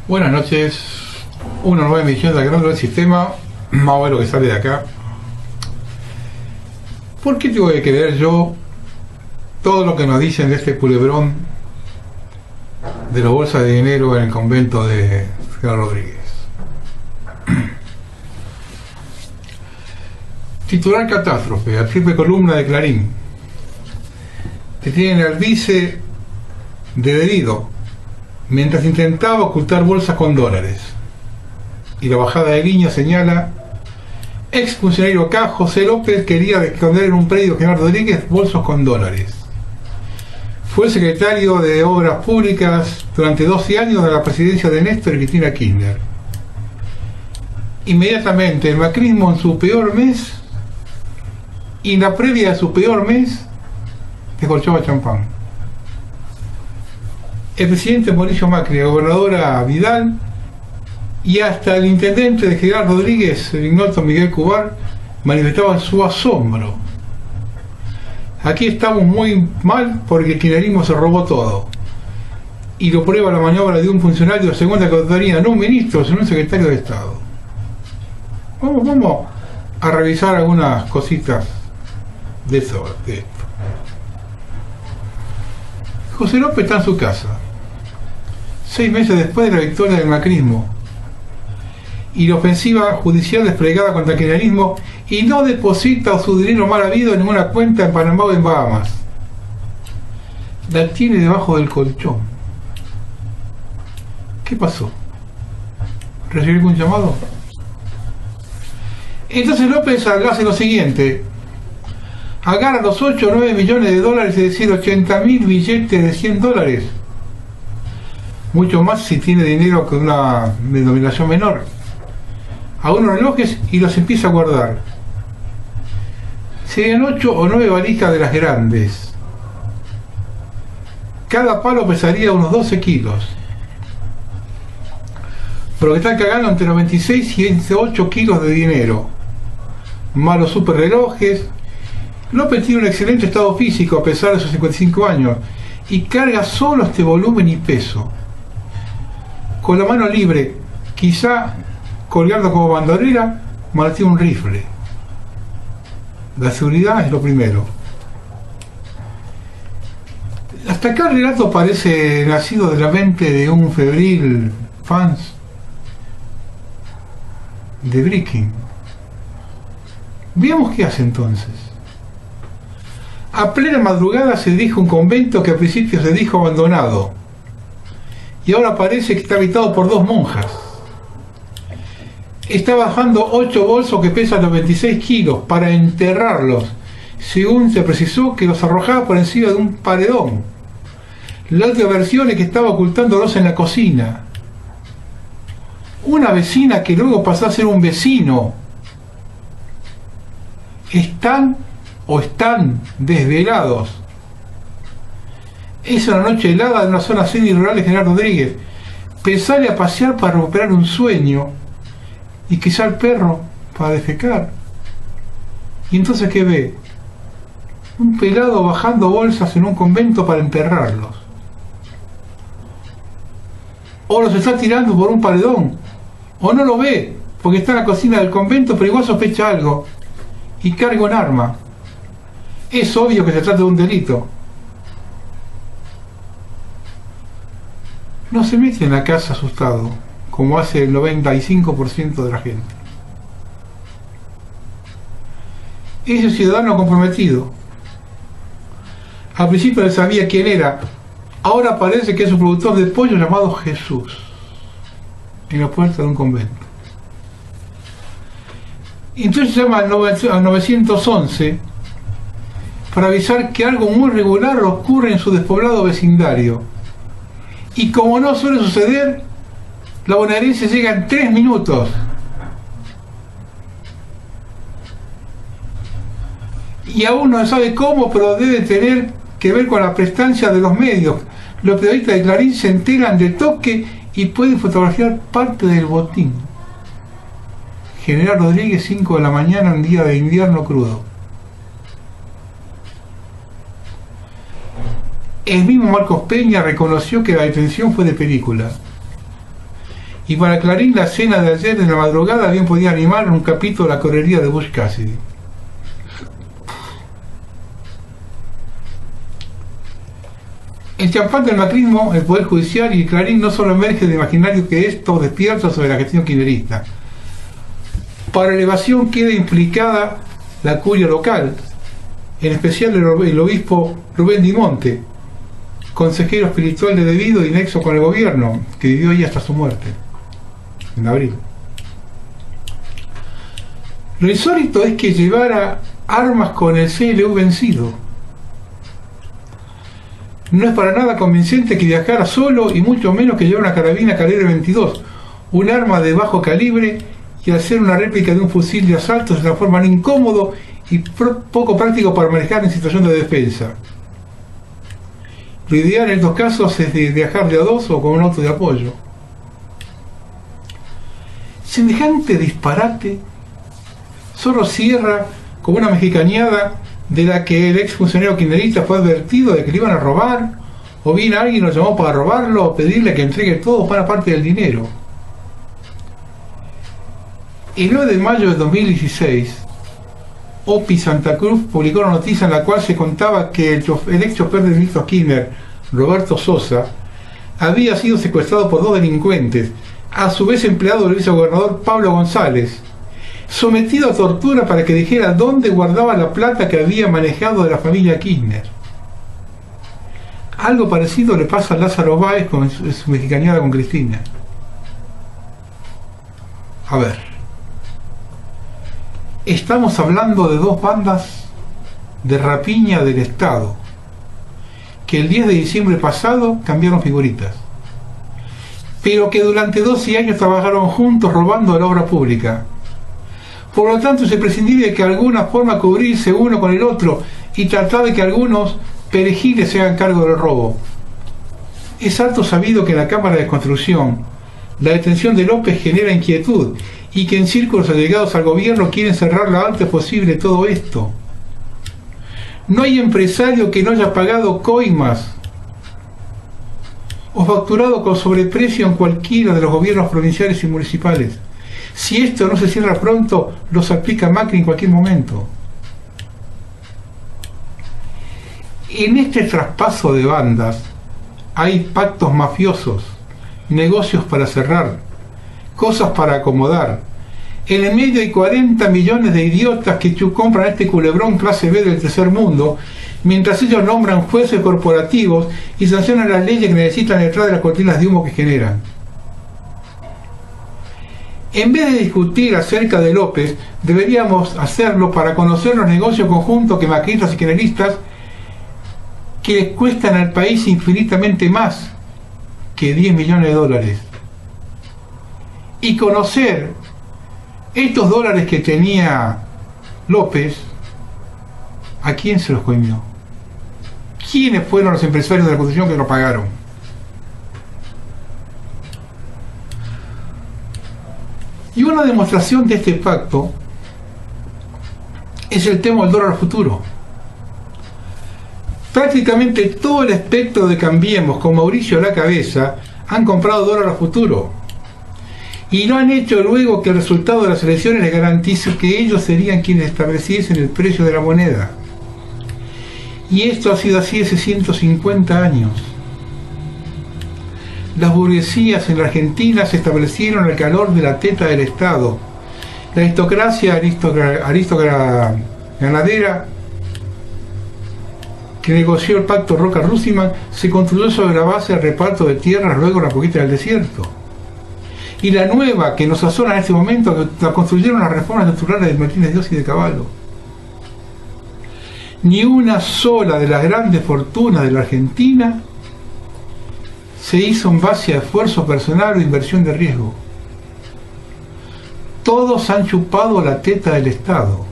Buenas noches, una nueva emisión de la Gran del Sistema. Vamos a ver lo que sale de acá. ¿Por qué tengo que creer yo todo lo que nos dicen de este culebrón de la bolsa de dinero en el convento de General Rodríguez? Titular catástrofe, a triple columna de Clarín. Detienen al vice de Derido mientras intentaba ocultar bolsas con dólares. Y la bajada de línea señala: exfuncionario acá, José López, quería esconder en un predio General Rodríguez bolsos con dólares. Fue el secretario de Obras Públicas durante 12 años de la presidencia de Néstor y Cristina Kirchner. Inmediatamente el macrismo en su peor mes y la previa de su peor mes descorchaba champán. El presidente Mauricio Macri, la gobernadora Vidal y hasta el intendente de General Rodríguez, el ignoto Miguel Cubar, manifestaban su asombro. Aquí estamos muy mal porque el kirchnerismo se robó todo. Y lo prueba la maniobra de un funcionario de segunda categoría, no un ministro, sino un secretario de Estado. Vamos a revisar algunas cositas de esto. José López está en su casa, 6 meses después de la victoria del macrismo y la ofensiva judicial desplegada contra el kirchnerismo, y no deposita su dinero mal habido en ninguna cuenta en Panamá o en Bahamas. La tiene debajo del colchón. ¿Qué pasó? ¿Recibió algún llamado? Entonces López hace lo siguiente: agarra los 8 o 9 millones de dólares, es decir, 80.000 billetes de $100, mucho más si tiene dinero con una denominación menor, a unos relojes, y los empieza a guardar. Serían 8 o 9 valijas de las grandes. Cada palo pesaría unos 12 kilos. Pero que están cagando entre 96 y 28 kilos de dinero, más los super relojes. López tiene un excelente estado físico a pesar de sus 55 años y carga solo este volumen y peso, con la mano libre, quizá colgando como bandolera, mantiene un rifle. La seguridad es lo primero. Hasta acá el relato parece nacido de la mente de un febril fans de Breaking. Veamos qué hace entonces. A plena madrugada se dirige a un convento que al principio se dijo abandonado y ahora parece que está habitado por 2 monjas. Está bajando 8 bolsos que pesan los 26 kilos para enterrarlos, según se precisó que los arrojaba por encima de un paredón. La otra versión es que estaba ocultándolos en la cocina. Una vecina que luego pasó a ser un vecino. Están desvelados. Es una noche helada en una zona semi-rural de General Rodríguez. Sale a pasear para recuperar un sueño y quizá el perro para defecar. Y entonces, ¿qué ve? Un pelado bajando bolsas en un convento para enterrarlos. O los está tirando por un paredón, o no lo ve porque está en la cocina del convento, pero igual sospecha algo y carga un arma. Es obvio que se trata de un delito. No se mete en la casa asustado, como hace el 95% de la gente. Es un ciudadano comprometido. Al principio no sabía quién era, ahora parece que es un productor de pollo llamado Jesús, en la puerta de un convento. Entonces llama al 911 para avisar que algo muy regular ocurre en su despoblado vecindario. Y como no suele suceder, la bonaerense llega en 3 minutos. Y aún no sabe cómo, pero debe tener que ver con la prestancia de los medios. Los periodistas de Clarín se enteran del toque y pueden fotografiar parte del botín. General Rodríguez, 5 de la mañana, un día de invierno crudo. El mismo Marcos Peña reconoció que la detención fue de película. Y para Clarín, la cena de ayer de la madrugada bien podía animar un capítulo de la correría de Bush Cassidy. El champán del macrismo, el Poder Judicial y Clarín no solo emerge del imaginario que estos despierta sobre la gestión kirchnerista. Para elevación queda implicada la curia local, en especial el obispo Rubén Di Monte, consejero espiritual de Devido y nexo con el gobierno, que vivió ahí hasta su muerte, en abril. Lo insólito es que llevara armas con el CLU vencido. No es para nada convincente que viajara solo y mucho menos que llevara una carabina calibre 22, un arma de bajo calibre, y hacer una réplica de un fusil de asalto se transforma en incómodo y poco práctico para manejar en situación de defensa. Lo ideal en estos casos es de viajar de a dos o con un auto de apoyo. Semejante disparate solo cierra con una mexicaneada de la que el ex funcionario kirchnerista fue advertido de que le iban a robar, o bien alguien lo llamó para robarlo o pedirle que entregue todo para parte del dinero. El 9 de mayo de 2016, OPI Santa Cruz publicó una noticia en la cual se contaba que el ex chofer del ministro Kirchner, Roberto Sosa, había sido secuestrado por dos delincuentes, a su vez empleado del vicegobernador Pablo González, sometido a tortura para que dijera dónde guardaba la plata que había manejado de la familia Kirchner. Algo parecido le pasa a Lázaro Báez con su mexicaneada con Cristina. A ver, estamos hablando de dos bandas de rapiña del Estado que el 10 de diciembre pasado cambiaron figuritas, pero que durante 12 años trabajaron juntos robando de la obra pública. Por lo tanto, es imprescindible que de alguna forma cubrirse uno con el otro y tratar de que algunos perejiles se hagan cargo del robo. Es harto sabido que en la Cámara de Construcción la detención de López genera inquietud y que en círculos allegados al gobierno quieren cerrar lo antes posible todo esto. No hay empresario que no haya pagado coimas o facturado con sobreprecio en cualquiera de los gobiernos provinciales y municipales. Si esto no se cierra pronto, los aplica Macri en cualquier momento. En este traspaso de bandas hay pactos mafiosos, negocios para cerrar, cosas para acomodar. En el medio hay 40 millones de idiotas que compran este culebrón clase B del tercer mundo, mientras ellos nombran jueces corporativos y sancionan las leyes que necesitan detrás de las cortinas de humo que generan. En vez de discutir acerca de López, deberíamos hacerlo para conocer los negocios conjuntos que macristas y kirchneristas que les cuestan al país infinitamente más que 10 millones de dólares. Y conocer estos dólares que tenía López, ¿a quién se los coimió? ¿Quiénes fueron los empresarios de la construcción que lo pagaron? Y una demostración de este pacto es el tema del dólar futuro. Prácticamente todo el espectro de Cambiemos, con Mauricio a la cabeza, han comprado dólar a futuro. Y lo han hecho luego que el resultado de las elecciones les garantice que ellos serían quienes estableciesen el precio de la moneda. Y esto ha sido así hace 150 años. Las burguesías en la Argentina se establecieron al calor de la teta del Estado. La aristocracia aristócrata ganadera que negoció el pacto Roca-Russiman se construyó sobre la base del reparto de tierras luego la conquista del desierto. Y la nueva que nos asona en este momento la construyeron las reformas naturales de Martínez Dios y de Cavallo. Ni una sola de las grandes fortunas de la Argentina se hizo en base a esfuerzo personal o inversión de riesgo. Todos han chupado la teta del Estado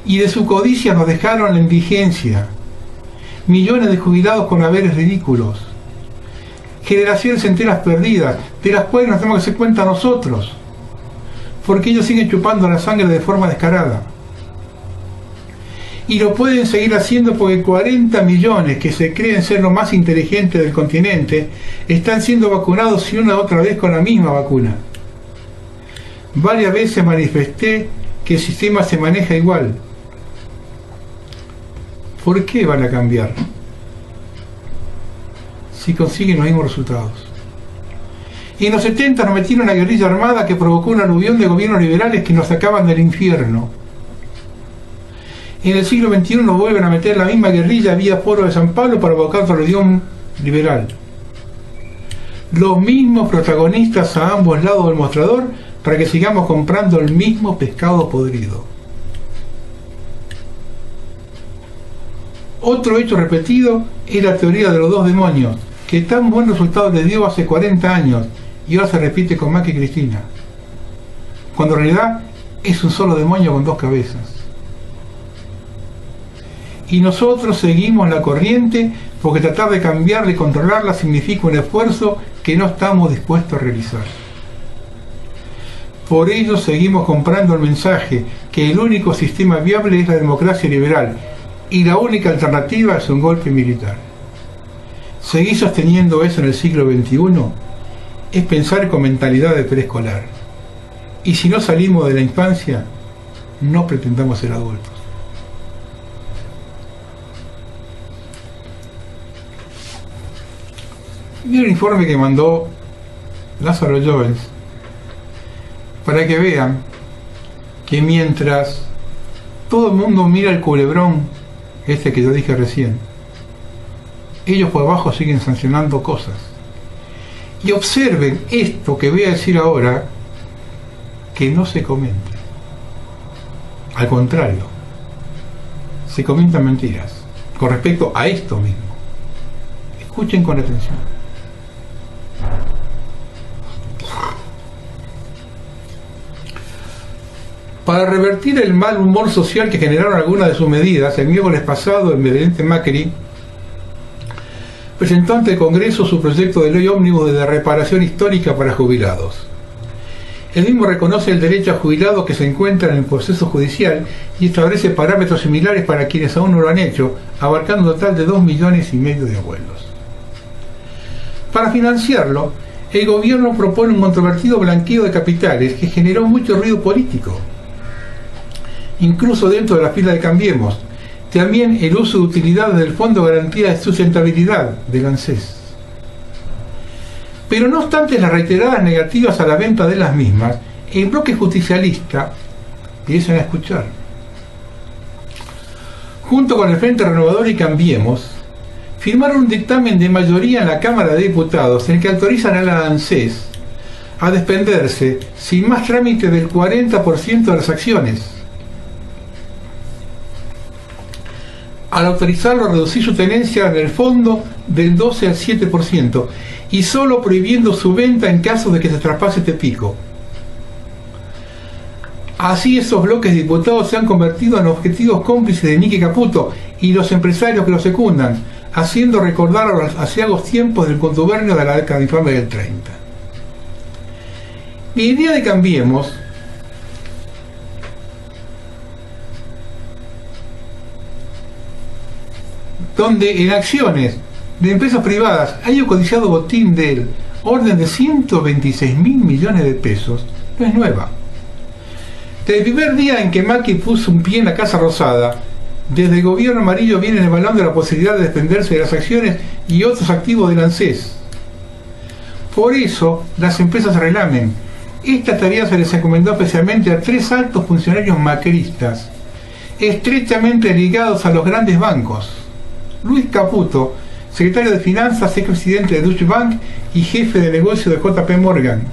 y de su codicia nos dejaron la indigencia, millones de jubilados con haberes ridículos, generaciones enteras perdidas, de las cuales nos tenemos que hacer cuenta nosotros, porque ellos siguen chupando la sangre de forma descarada. Y lo pueden seguir haciendo porque 40 millones que se creen ser lo más inteligente del continente están siendo vacunados y una otra vez con la misma vacuna. Varias veces manifesté que el sistema se maneja igual. ¿Por qué van a cambiar si consiguen los mismos resultados? Y en los 70 nos metieron una guerrilla armada que provocó una aluvión de gobiernos liberales que nos sacaban del infierno. En el siglo XXI nos vuelven a meter la misma guerrilla vía Foro de San Pablo para provocar otra aluvión liberal. Los mismos protagonistas a ambos lados del mostrador para que sigamos comprando el mismo pescado podrido. Otro hecho repetido es la teoría de los dos demonios, que tan buen resultado le dio hace 40 años y ahora se repite con Macri y Cristina, cuando en realidad es un solo demonio con dos cabezas. Y nosotros seguimos la corriente porque tratar de cambiarla y controlarla significa un esfuerzo que no estamos dispuestos a realizar. Por ello seguimos comprando el mensaje que el único sistema viable es la democracia liberal y la única alternativa es un golpe militar. Seguir sosteniendo eso en el siglo XXI es pensar con mentalidad de preescolar. Y si no salimos de la infancia, no pretendamos ser adultos. Y el informe que mandó Lázaro Jones, para que vean que mientras todo el mundo mira el culebrón este que yo dije recién, ellos por abajo siguen sancionando cosas. Y observen esto que voy a decir ahora, que no se comenta. Al contrario, se comentan mentiras con respecto a esto mismo. Escuchen con atención. Para revertir el mal humor social que generaron algunas de sus medidas, el miércoles pasado el presidente Macri presentó ante el Congreso su proyecto de ley ómnibus de reparación histórica para jubilados. El mismo reconoce el derecho a jubilados que se encuentran en el proceso judicial y establece parámetros similares para quienes aún no lo han hecho, abarcando un total de 2,5 millones de abuelos. Para financiarlo, el gobierno propone un controvertido blanqueo de capitales que generó mucho ruido político, incluso dentro de la fila de Cambiemos. También el uso de utilidades del Fondo de Garantía de Sustentabilidad del ANSES. Pero no obstante las reiteradas negativas a la venta de las mismas, el bloque justicialista, empiezan a escuchar, junto con el Frente Renovador y Cambiemos, firmaron un dictamen de mayoría en la Cámara de Diputados en el que autorizan a la ANSES a desprenderse sin más trámite del 40% de las acciones, al autorizarlo a reducir su tenencia en el fondo del 12 al 7% y solo prohibiendo su venta en caso de que se traspase este pico. Así esos bloques de diputados se han convertido en objetivos cómplices de Nicky Caputo y los empresarios que lo secundan, haciendo recordar a los aciagos tiempos del contubernio de la década infame del 30. La idea de Cambiemos donde en acciones de empresas privadas hay un codiciado botín del orden de 126.000 millones de pesos, no es nueva. Desde el primer día en que Macri puso un pie en la Casa Rosada, desde el gobierno amarillo viene evaluando la posibilidad de desprenderse de las acciones y otros activos del ANSES. Por eso las empresas reclamen. Esta tarea se les encomendó especialmente a 3 altos funcionarios macristas, estrechamente ligados a los grandes bancos. Luis Caputo, secretario de Finanzas, expresidente de Deutsche Bank y jefe de negocio de JP Morgan.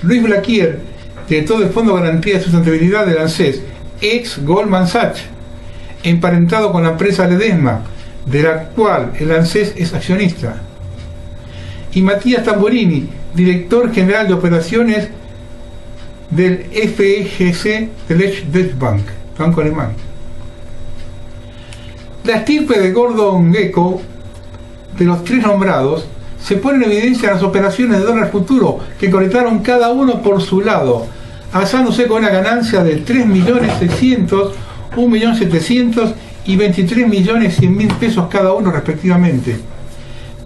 Luis Blaquier, director del Fondo de Garantía de Sustentabilidad del ANSES, ex Goldman Sachs, emparentado con la empresa Ledesma, de la cual el ANSES es accionista. Y Matías Tamburini, director general de operaciones del FEGC del Deutsche Bank, banco alemán. La estirpe de Gordon Gekko, de los 3 nombrados, se pone en evidencia en las operaciones de dólar futuro que conectaron cada uno por su lado, alzándose con una ganancia de 3.600.000 1.700.000 y 23.100.000 pesos cada uno respectivamente.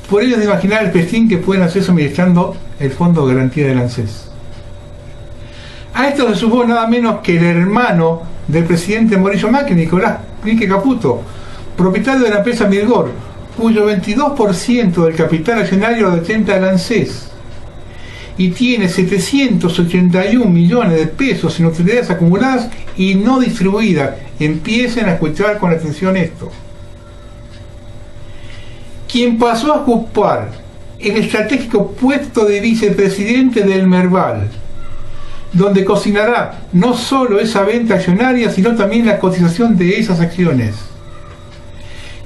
Por ello es de imaginar el festín que pueden hacerse administrando el Fondo de Garantía del ANSES. A esto se sumó nada menos que el hermano del presidente Mauricio Macri, Nicolás Quique Caputo, propietario de la empresa Mirgor, cuyo 22% del capital accionario lo detenta el ANSES y tiene 781 millones de pesos en utilidades acumuladas y no distribuidas. Empiecen a escuchar con atención esto. Quien pasó a ocupar el estratégico puesto de vicepresidente del Merval, donde cocinará no solo esa venta accionaria, sino también la cotización de esas acciones,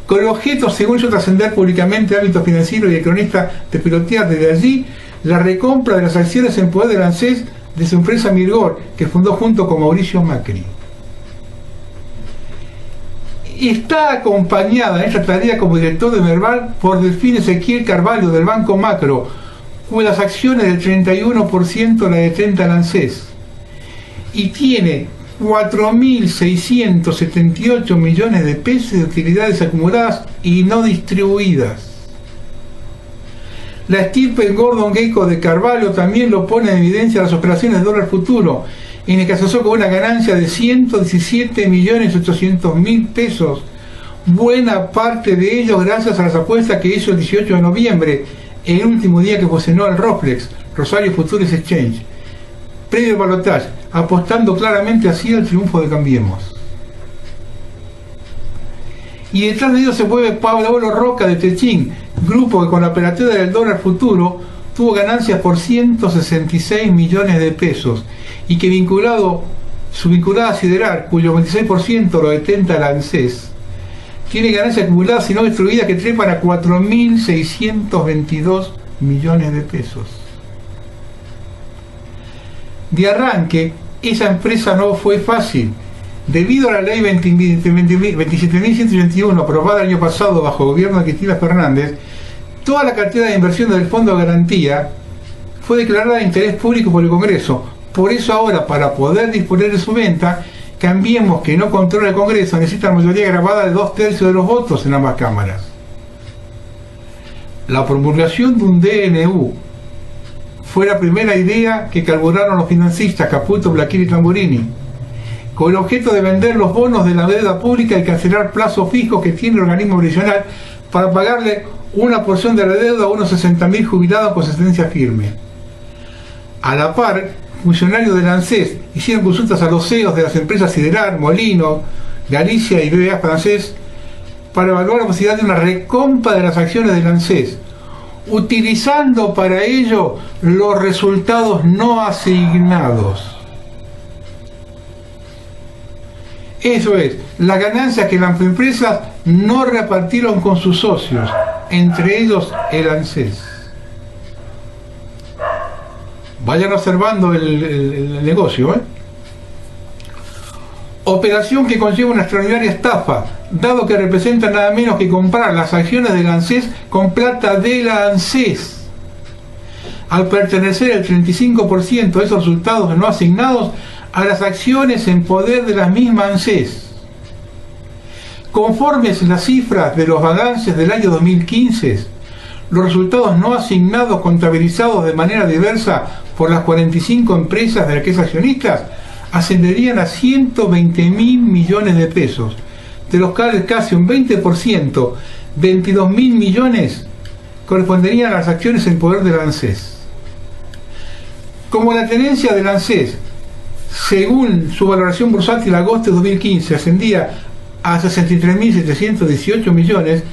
con el objeto, según hizo trascender públicamente el ámbito financiero y el cronista, de pilotear desde allí la recompra de las acciones en poder del ANSES de su empresa Mirgor, que fundó junto con Mauricio Macri. Está acompañada en esta tarea como director de Merval por Delfín Ezequiel Carvalho del Banco Macro, cuyas acciones del 31% la detenta el ANSES, y tiene 4.678 millones de pesos de utilidades acumuladas y no distribuidas. La estirpe Gordon Gekko de Carvalho también lo pone en evidencia las operaciones de dólar futuro, en el que asociou con una ganancia de 117.800.000 pesos, buena parte de ellos gracias a las apuestas que hizo el 18 de noviembre, el último día que fusionó al Roflex, Rosario Futures Exchange, previo al balotaje, apostando claramente así al triunfo de Cambiemos. Y detrás de ellos se mueve Pablo Roca de Techín, grupo que con la operativa del dólar futuro tuvo ganancias por 166 millones de pesos y que su vinculada a Siderar, cuyo 26% lo detenta el ANSES, tiene ganancias acumuladas y no distribuidas que trepan a 4.622 millones de pesos. De arranque, esa empresa no fue fácil. Debido a la ley 27.181 aprobada el año pasado bajo el gobierno de Cristina Fernández, toda la cartera de inversión del Fondo de Garantía fue declarada de interés público por el Congreso. Por eso ahora, para poder disponer de su venta, Cambiemos, que no controla el Congreso, necesita mayoría grabada de 2/3 de los votos en ambas cámaras. La promulgación de un DNU fue la primera idea que carburaron los financistas Caputo, Blaquier y Tamburini, con el objeto de vender los bonos de la deuda pública y cancelar plazos fijos que tiene el organismo previsional para pagarle una porción de la deuda a unos 60.000 jubilados con sentencia firme. A la par, funcionarios del ANSES hicieron consultas a los CEOs de las empresas Siderar, Molino, Galicia y BBA francés para evaluar la posibilidad de una recompra de las acciones del ANSES, utilizando para ello los resultados no asignados. Eso es, las ganancias que las empresas no repartieron con sus socios, entre ellos el ANSES. Vayan observando el negocio, Operación que conlleva una extraordinaria estafa, dado que representa nada menos que comprar las acciones del ANSES con plata del ANSES. Al pertenecer el 35% de esos resultados no asignados a las acciones en poder de la misma ANSES. Conformes las cifras de los balances del año 2015, los resultados no asignados contabilizados de manera diversa por las 45 empresas de las que es accionistas ascenderían a 120.000 millones de pesos, de los cuales casi un 20%, 22.000 millones, corresponderían a las acciones en poder del ANSES. Como la tenencia del ANSES, según su valoración bursátil de agosto de 2015, ascendía a 63.718 millones,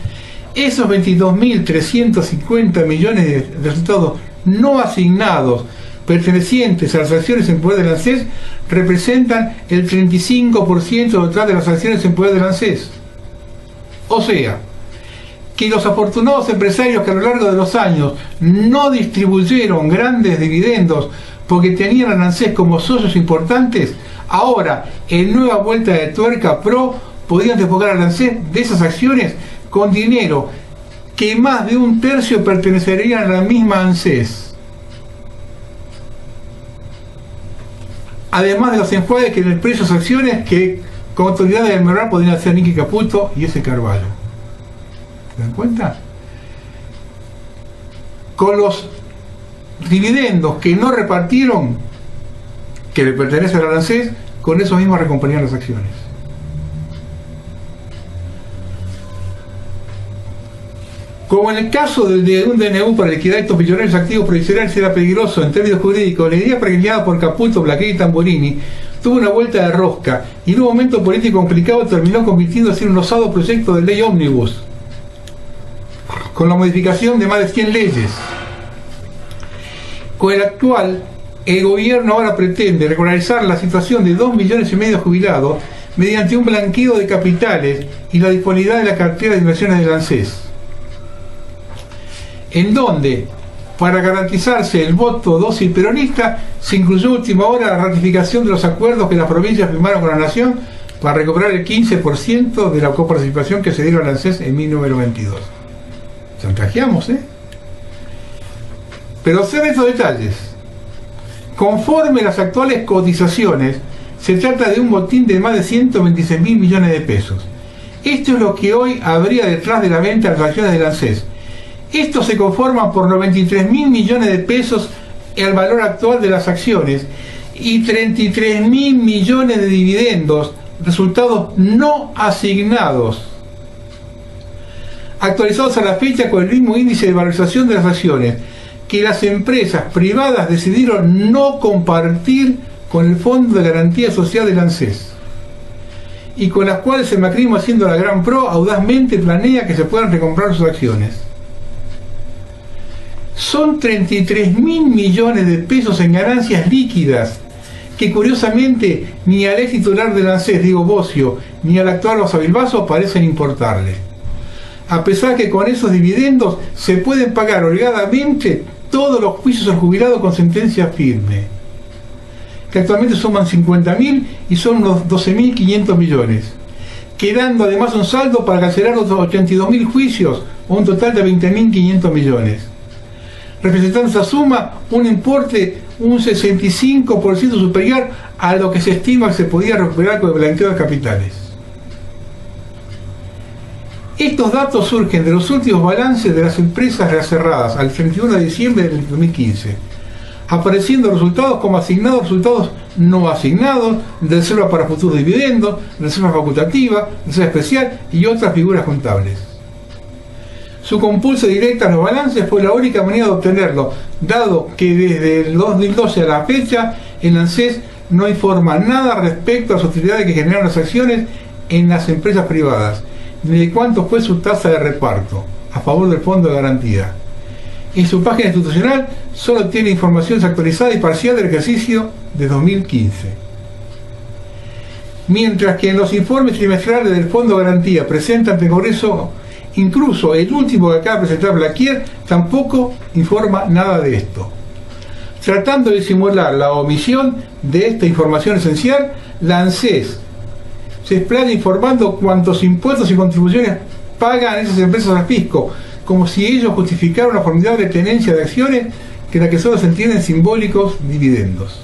esos 22.350 millones de resultados no asignados pertenecientes a las acciones en poder del ANSES representan el 35% total de las acciones en poder del ANSES. O sea, que los afortunados empresarios que a lo largo de los años no distribuyeron grandes dividendos porque tenían al ANSES como socios importantes, ahora, en nueva vuelta de tuerca podían despojar al ANSES de esas acciones con dinero que más de un tercio pertenecerían a la misma ANSES. Además de los enjuagues que en el precio de esas acciones que Como autoridades del Merval podrían ser Nicky Caputo y ese Carvalho. ¿Se dan cuenta? Con los dividendos que no repartieron, que le pertenecen al ANSES, con eso mismo recomponían las acciones. Como en el caso de un DNU para liquidar estos millonarios activos provisionales era peligroso en términos jurídicos, la idea planteada por Caputo, Blaquet y Tamborini tuvo una vuelta de rosca y en un momento político complicado terminó convirtiéndose en un osado proyecto de ley ómnibus, con la modificación de más de 100 leyes. Con el actual, el gobierno ahora pretende regularizar la situación de 2,5 millones de jubilados mediante un blanqueo de capitales y la disponibilidad de la cartera de inversiones del ANSES, en donde, para garantizarse el voto dócil peronista, se incluyó a última hora la ratificación de los acuerdos que las provincias firmaron con la Nación para recuperar el 15% de la coparticipación que se dieron al ANSES en 1992. Chantajeamos, ¿eh? Pero observen estos detalles. Conforme las actuales cotizaciones, se trata de un botín de más de 126.000 millones de pesos. Esto es lo que hoy habría detrás de la venta de las acciones del ANSES. Esto se conforma por 93.000 millones de pesos el valor actual de las acciones y 33.000 millones de dividendos, resultados no asignados, actualizados a la fecha con el mismo índice de valorización de las acciones, que las empresas privadas decidieron no compartir con el Fondo de Garantía Social del ANSES, y con las cuales el macrismo, haciendo la gran pro, audazmente planea que se puedan recomprar sus acciones. Son 33.000 millones de pesos en ganancias líquidas, que curiosamente ni al ex titular del ANSES, Diego Bossio, ni al actual Rosa Bilbaso parecen importarle. A pesar que con esos dividendos se pueden pagar holgadamente todos los juicios al jubilado con sentencia firme, que actualmente suman 50.000 y son unos 12.500 millones, quedando además un saldo para cancelar los 82.000 juicios, o un total de 20.500 millones. Representando esa suma un importe un 65% superior a lo que se estima que se podía recuperar con el blanqueo de capitales. Estos datos surgen de los últimos balances de las empresas reacerradas al 31 de diciembre del 2015, apareciendo resultados como asignados, resultados no asignados, reserva para futuros dividendos, reserva facultativa, reserva especial y otras figuras contables. Su compulso directa a los balances fue la única manera de obtenerlo, dado que desde el 2012 a la fecha el ANSES no informa nada respecto a las utilidades que generaron las acciones en las empresas privadas, ni de cuánto fue su tasa de reparto a favor del Fondo de Garantía. En su página institucional solo tiene información actualizada y parcial del ejercicio de 2015. Mientras que en los informes trimestrales del Fondo de Garantía presenta ante el Congreso, incluso el último que acaba de presentar Blaquier, tampoco informa nada de esto. Tratando de simular la omisión de esta información esencial, la ANSES se explaya informando cuántos impuestos y contribuciones pagan esas empresas al fisco, como si ellos justificaran una formidable tenencia de acciones que la que solo se entienden simbólicos dividendos.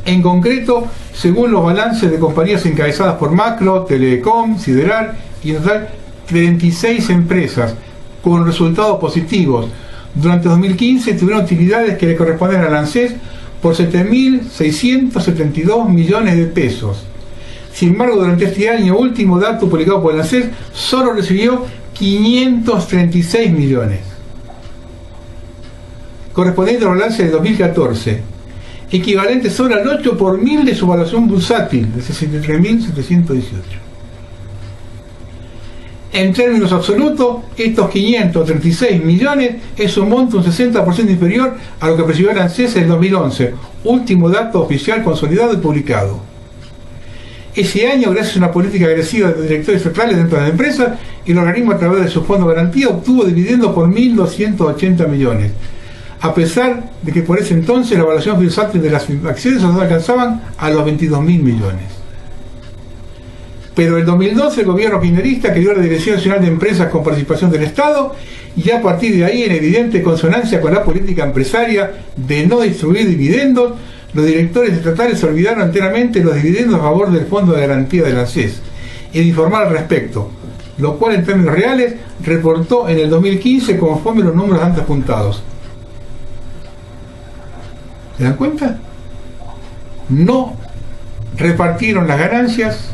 En concreto, según los balances de compañías encabezadas por Macro, Telecom, Sideral y en total 36 empresas con resultados positivos durante 2015 tuvieron utilidades que le corresponden al ANSES por 7.672 millones de pesos. Sin embargo, durante este año, último dato publicado por el ANSES, solo recibió 536 millones, correspondiente al balance de 2014, equivalente solo al 8 por mil de su evaluación bursátil de 63.718. En términos absolutos, estos 536 millones es un monto un 60% inferior a lo que percibió el ANSES en el 2011, último dato oficial consolidado y publicado. Ese año, gracias a una política agresiva de directores centrales dentro de la empresa, el organismo a través de su fondo de garantía obtuvo dividendos por 1.280 millones, a pesar de que por ese entonces la evaluación bursátil de las acciones no alcanzaban a los 22.000 millones. Pero en 2012 el gobierno kirchnerista creó la Dirección Nacional de Empresas con Participación del Estado y a partir de ahí, en evidente consonancia con la política empresaria de no distribuir dividendos, los directores estatales olvidaron enteramente los dividendos a favor del Fondo de Garantía del ANSES y de informar al respecto, lo cual en términos reales reportó en el 2015 conforme los números antes apuntados. ¿Se dan cuenta? No repartieron las ganancias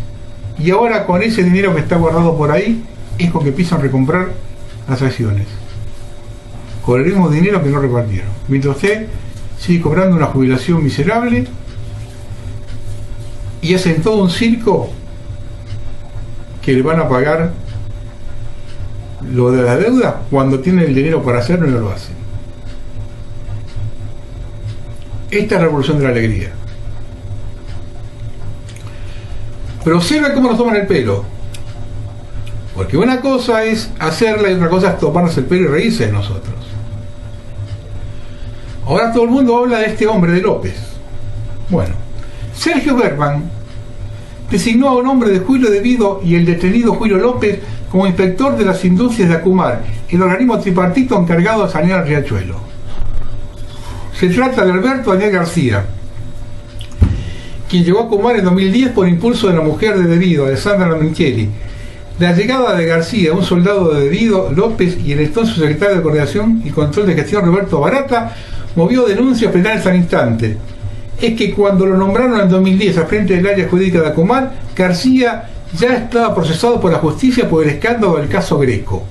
y ahora con ese dinero que está guardado por ahí es con que empiezan a recomprar las acciones con el mismo dinero que no repartieron, mientras usted sigue cobrando una jubilación miserable y hacen todo un circo que le van a pagar lo de la deuda cuando tienen el dinero para hacerlo y no lo hacen. Esta es la revolución de la alegría. Pero observa cómo nos toman el pelo, porque una cosa es hacerla y otra cosa es tomarnos el pelo y reírse de nosotros. Ahora todo el mundo habla de este hombre, de López. Bueno, Sergio Berman designó a un hombre de Julio Devido y el detenido Julio López como inspector de las industrias de Acumar, el organismo tripartito encargado de sanear el riachuelo. Se trata de Alberto Daniel García, quien llegó a Acumar en 2010 por impulso de la mujer de Devido, Alessandra Lamentieri. La llegada de García, un soldado de Devido, López y el entonces secretario de Coordinación y Control de Gestión Roberto Barata movió denuncias penales al instante. Es que cuando lo nombraron en 2010 al frente del área jurídica de Acumar, García ya estaba procesado por la justicia por el escándalo del caso Greco.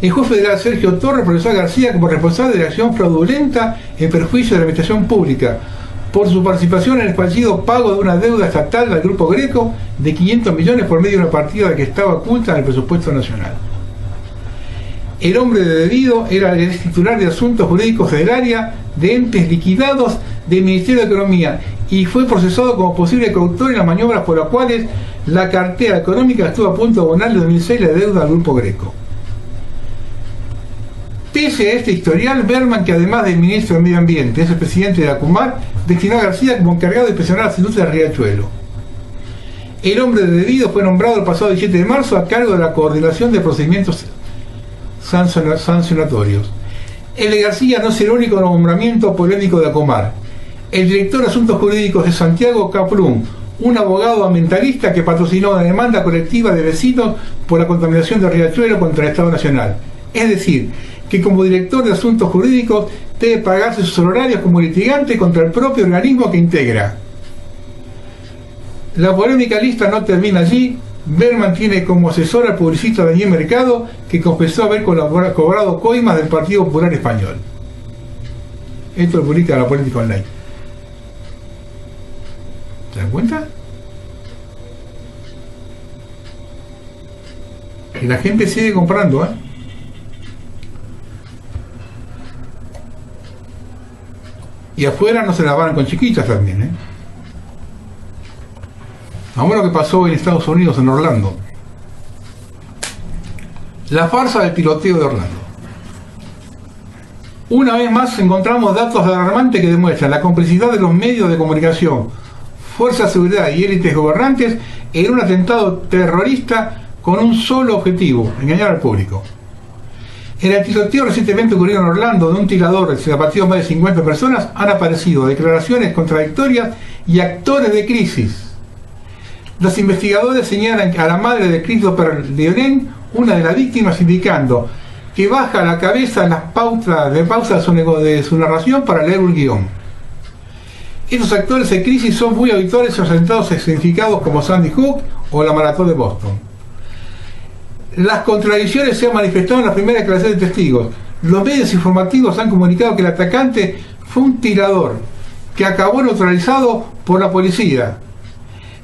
El juez federal Sergio Torres procesó a García como responsable de la acción fraudulenta en perjuicio de la administración pública por su participación en el fallido pago de una deuda estatal al Grupo Greco de 500 millones por medio de una partida que estaba oculta en el presupuesto nacional. El hombre de Devido era el titular de asuntos jurídicos del área de entes liquidados del Ministerio de Economía y fue procesado como posible coautor en las maniobras por las cuales la cartera económica estuvo a punto de abonarle en 2006 la deuda al Grupo Greco. Pese a este historial, Berman, que además del ministro de Medio Ambiente es el presidente de Acumar, destinó a García como encargado de inspeccionar las industrias del riachuelo. El hombre de Devido fue nombrado el pasado 17 de marzo a cargo de la coordinación de procedimientos sancionatorios. El de García no es el único nombramiento polémico de Acumar. El director de Asuntos Jurídicos de Santiago Caplún, un abogado ambientalista que patrocinó una demanda colectiva de vecinos por la contaminación del riachuelo contra el Estado Nacional. Es decir, que como director de Asuntos Jurídicos debe pagarse sus honorarios como litigante contra el propio organismo que integra. La polémica lista no termina allí. Berman tiene como asesor al publicista Daniel Mercado, que confesó haber cobrado coimas del Partido Popular Español. Esto lo publica la Política Online. ¿Se dan cuenta? Y la gente sigue comprando, ¿eh? Y afuera no se la van con chiquitas también, ¿eh? Vamos a lo que pasó en Estados Unidos, en Orlando. La farsa del tiroteo de Orlando. Una vez más encontramos datos alarmantes que demuestran la complicidad de los medios de comunicación, fuerzas de seguridad y élites gobernantes en un atentado terrorista con un solo objetivo: engañar al público. En el tiroteo recientemente ocurrido en Orlando de un tirador que abatió más de 50 personas, han aparecido declaraciones contradictorias y actores de crisis. Los investigadores señalan a la madre de Christopher Leonén, una de las víctimas, indicando que baja la cabeza en las pausas de su narración para leer un guión. Estos actores de crisis son muy habituales en los atentados escenificados como Sandy Hook o la Maratón de Boston. Las contradicciones se han manifestado en las primeras declaraciones de testigos. Los medios informativos han comunicado que el atacante fue un tirador que acabó neutralizado por la policía.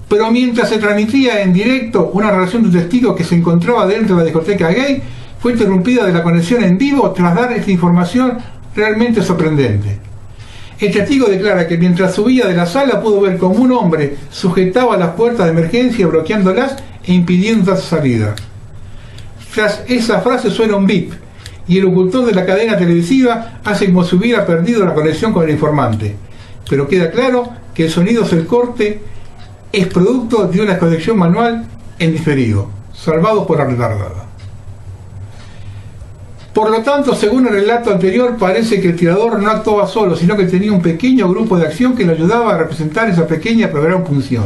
Pero mientras se transmitía en directo una relación de un testigo que se encontraba dentro de la discoteca gay, fue interrumpida de la conexión en vivo tras dar esta información realmente sorprendente. El testigo declara que mientras subía de la sala pudo ver como un hombre sujetaba las puertas de emergencia bloqueándolas e impidiendo su salida. Tras esa frase suena un bip y el locutor de la cadena televisiva hace como si hubiera perdido la conexión con el informante. Pero queda claro que el sonido del corte es producto de una conexión manual en diferido, salvados por la retardada. Por lo tanto, según el relato anterior, parece que el tirador no actuaba solo, sino que tenía un pequeño grupo de acción que le ayudaba a representar esa pequeña pero gran función.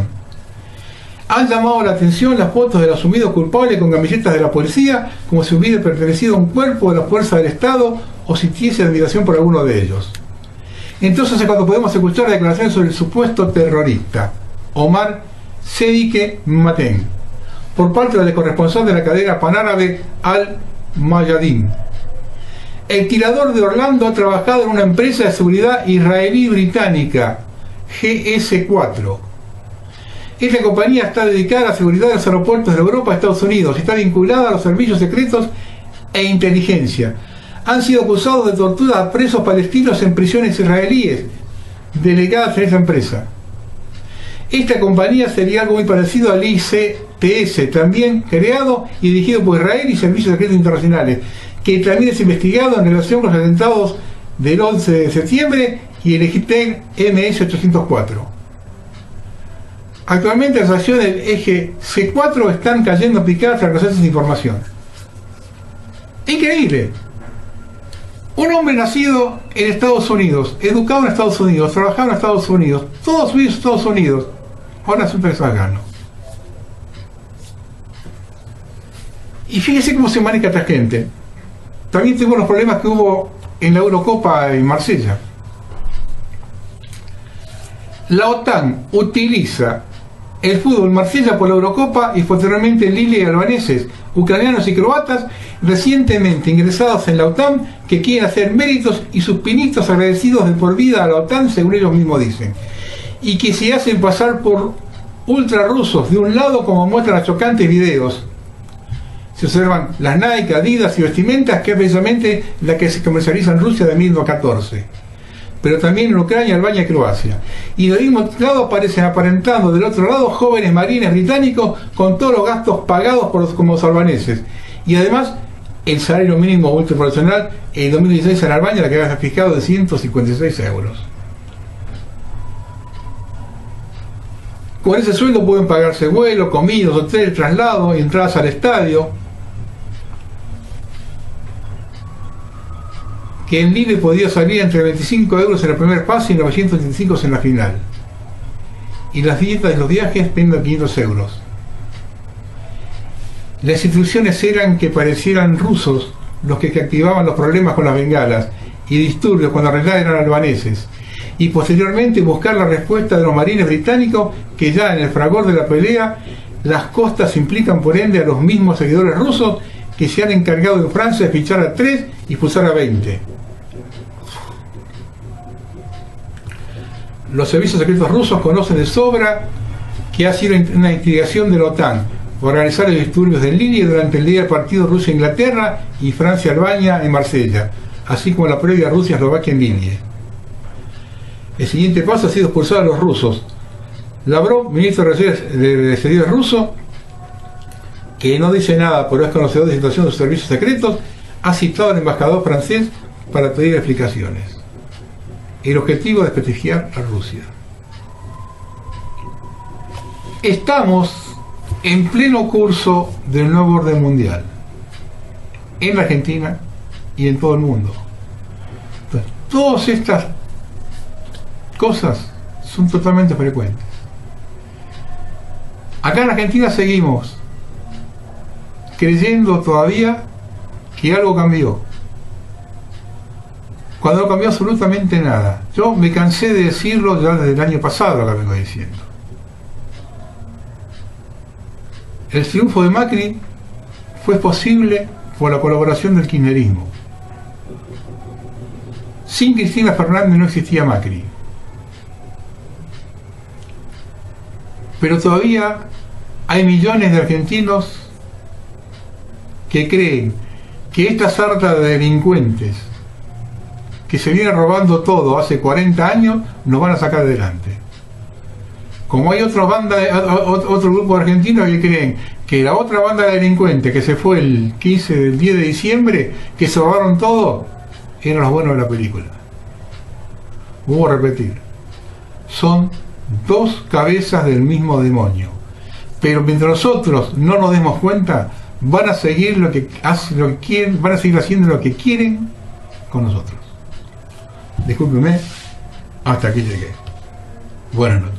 Han llamado la atención las fotos del asumido culpable con camisetas de la policía, como si hubiera pertenecido a un cuerpo de la fuerza del Estado o sintiese admiración por alguno de ellos. Entonces es cuando podemos escuchar declaraciones sobre el supuesto terrorista, Omar Sedike Maten, por parte del corresponsal de la cadena panárabe Al Mayadin. El tirador de Orlando ha trabajado en una empresa de seguridad israelí-británica, GS4. Esta compañía está dedicada a la seguridad de los aeropuertos de Europa y Estados Unidos y está vinculada a los servicios secretos e inteligencia. Han sido acusados de tortura a presos palestinos en prisiones israelíes delegadas en esa empresa. Esta compañía sería algo muy parecido al ICTS, también creado y dirigido por Israel y servicios secretos internacionales, que también es investigado en relación con los atentados del 11 de septiembre y el Egipten MS-804. Actualmente las acciones del eje C4 están cayendo picadas a los procesos de información. Increíble. Un hombre nacido en Estados Unidos, educado en Estados Unidos, trabajado en Estados Unidos, todos su vida en Estados Unidos, ahora resulta que es afgano. Y fíjese cómo se maneja esta gente. También tuvimos los problemas que hubo en la Eurocopa en Marsella. La OTAN utiliza el fútbol Marsella por la Eurocopa y posteriormente Lille y albaneses, ucranianos y croatas recientemente ingresados en la OTAN que quieren hacer méritos y sus pinitos agradecidos de por vida a la OTAN, según ellos mismos dicen, y que se hacen pasar por ultrarrusos de un lado, como muestran los chocantes videos. Se observan las Nike, Adidas y vestimentas, que es precisamente la que se comercializa en Rusia de 1914, pero también en Ucrania, Albania y Croacia. Y del mismo lado aparecen aparentando del otro lado jóvenes marines británicos con todos los gastos pagados por como los albaneses. Y además el salario mínimo multiprofesional en 2016 en Albania, la que había fijado de 156 euros. Con ese sueldo pueden pagarse vuelos, comidas, hoteles, traslados, entradas al estadio. Que en Lille podía salir entre 25 euros en el primer pase y 935 en la final. Y las dietas de los viajes vendan 500 euros. Las instrucciones eran que parecieran rusos los que activaban los problemas con las bengalas y disturbios cuando en realidad eran albaneses. Y posteriormente buscar la respuesta de los marines británicos que ya en el fragor de la pelea las costas implican por ende a los mismos seguidores rusos que se han encargado en Francia de fichar a 3 y expulsar a 20. Los servicios secretos rusos conocen de sobra que ha sido una instigación de la OTAN por organizar los disturbios de Lille durante el día del partido Rusia-Inglaterra y Francia-Albania en Marsella, así como la previa Rusia-Eslovaquia en Lille. El siguiente paso ha sido expulsar a los rusos. Lavrov, ministro de Exteriores ruso, que no dice nada pero es conocedor de la situación de los servicios secretos, ha citado al embajador francés para pedir explicaciones. El objetivo es desprestigiar a Rusia. Estamos en pleno curso del nuevo orden mundial, en la Argentina y en todo el mundo. Entonces, todas estas cosas son totalmente frecuentes. Acá en Argentina seguimos creyendo todavía que algo cambió, cuando no cambió absolutamente nada. Yo me cansé de decirlo ya desde el año pasado, lo vengo diciendo. El triunfo de Macri fue posible por la colaboración del kirchnerismo. Sin Cristina Fernández no existía Macri. Pero todavía hay millones de argentinos que creen que esta sarta de delincuentes que se viene robando todo hace 40 años nos van a sacar adelante. Como hay otro grupo de argentinos que creen que la otra banda de delincuentes que se fue el 10 de diciembre, que se robaron todo, eran los buenos de la película. Vuelvo a repetir, son dos cabezas del mismo demonio. Pero mientras nosotros no nos demos cuenta, van a seguir lo que hacen, lo que quieren, van a seguir haciendo lo que quieren con nosotros. Discúlpeme, hasta aquí llegué. Buenas noches.